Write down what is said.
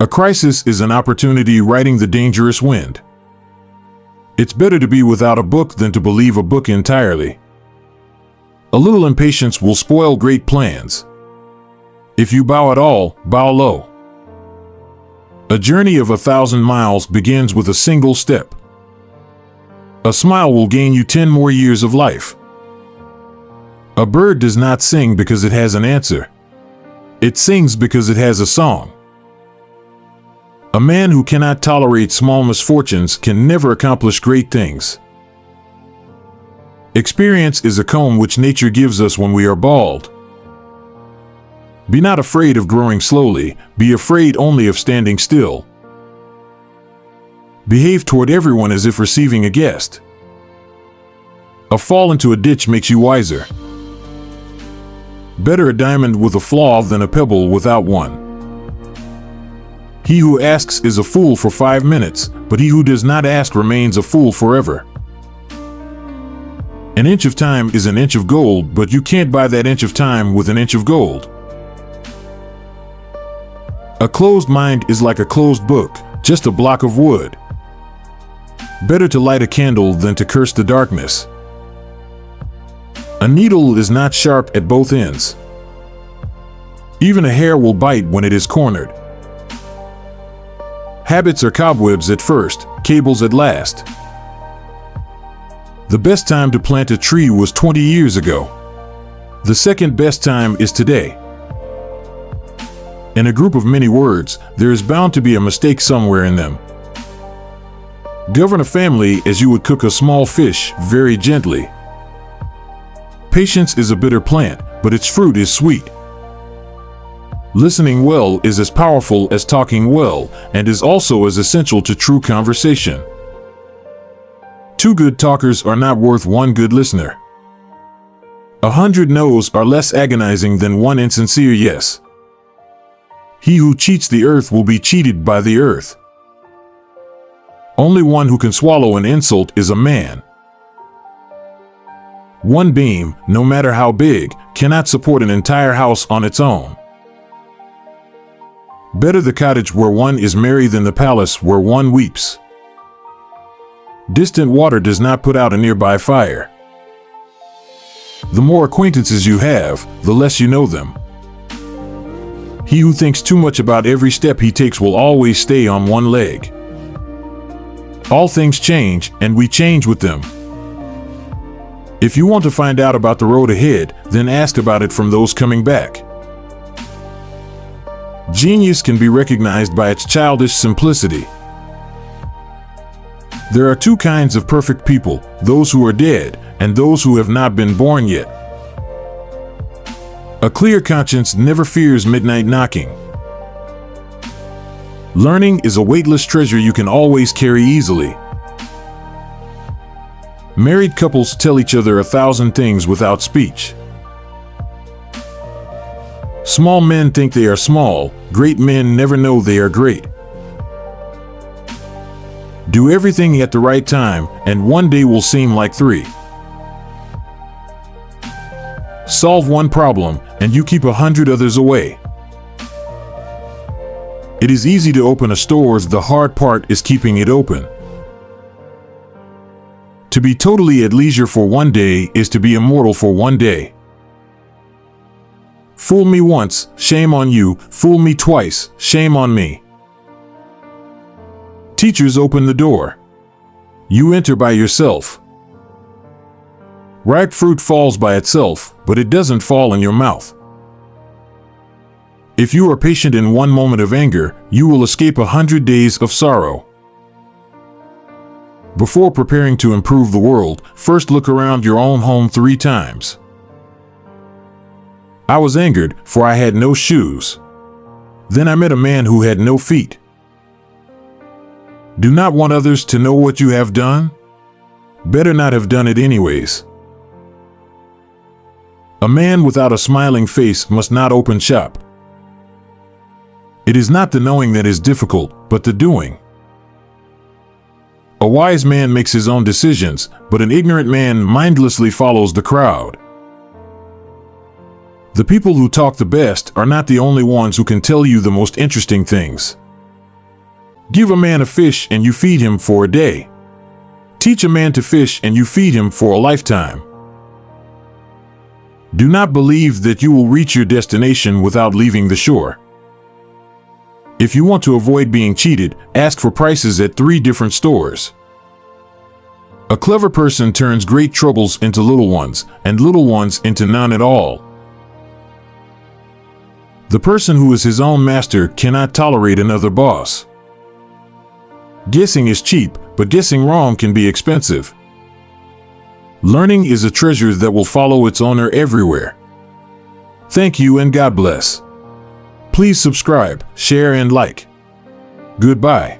A crisis is an opportunity riding the dangerous wind. It's better to be without a book than to believe a book entirely. A little impatience will spoil great plans. If you bow at all, bow low. A journey of 1,000 miles begins with a single step. A smile will gain you 10 more years of life. A bird does not sing because it has an answer. It sings because it has a song. A man who cannot tolerate small misfortunes can never accomplish great things. Experience is a comb which nature gives us when we are bald. Be not afraid of growing slowly, be afraid only of standing still. Behave toward everyone as if receiving a guest. A fall into a ditch makes you wiser. Better a diamond with a flaw than a pebble without one. He who asks is a fool for 5 minutes, but he who does not ask remains a fool forever. An inch of time is an inch of gold, but you can't buy that inch of time with an inch of gold. A closed mind is like a closed book, just a block of wood. Better to light a candle than to curse the darkness. A needle is not sharp at both ends. Even a hair will bite when it is cornered. Habits are cobwebs at first, cables at last. The best time to plant a tree was 20 years ago. The second best time is today. In a group of many words, there is bound to be a mistake somewhere in them. Govern a family as you would cook a small fish, very gently. Patience is a bitter plant, but its fruit is sweet. Listening well is as powerful as talking well, and is also as essential to true conversation. 2 good talkers are not worth 1 good listener. 100 no's are less agonizing than 1 insincere yes. He who cheats the earth will be cheated by the earth. Only one who can swallow an insult is a man. 1 beam, no matter how big, cannot support an entire house on its own. Better the cottage where one is merry than the palace where one weeps. Distant water does not put out a nearby fire. The more acquaintances you have, the less you know them. He who thinks too much about every step he takes will always stay on one leg. All things change, and we change with them. If you want to find out about the road ahead, then ask about it from those coming back. Genius can be recognized by its childish simplicity. There are 2 kinds of perfect people, those who are dead, and those who have not been born yet. A clear conscience never fears midnight knocking. Learning is a weightless treasure you can always carry easily. Married couples tell each other 1,000 things without speech. Small men think they are small, great men never know they are great. Do everything at the right time, and one day will seem like 3. Solve 1 problem, and you keep 100 others away. It is easy to open a store, the hard part is keeping it open. To be totally at leisure for 1 day is to be immortal for 1 day. Fool me once, shame on you. Fool me twice, shame on me. Teachers open the door. You enter by yourself. Ripe fruit falls by itself, but it doesn't fall in your mouth. If you are patient in 1 moment of anger, you will escape 100 days of sorrow. Before preparing to improve the world, first look around your own home 3 times. I was angered, for I had no shoes. Then I met a man who had no feet. Do not want others to know what you have done? Better not have done it anyways. A man without a smiling face must not open shop. It is not the knowing that is difficult, but the doing. A wise man makes his own decisions, but an ignorant man mindlessly follows the crowd. The people who talk the best are not the only ones who can tell you the most interesting things. Give a man a fish and you feed him for a day. Teach a man to fish and you feed him for a lifetime. Do not believe that you will reach your destination without leaving the shore. If you want to avoid being cheated, ask for prices at 3 different stores. A clever person turns great troubles into little ones, and little ones into none at all. The person who is his own master cannot tolerate another boss. Guessing is cheap, but guessing wrong can be expensive. Learning is a treasure that will follow its owner everywhere. Thank you and God bless. Please subscribe, share and like. Goodbye.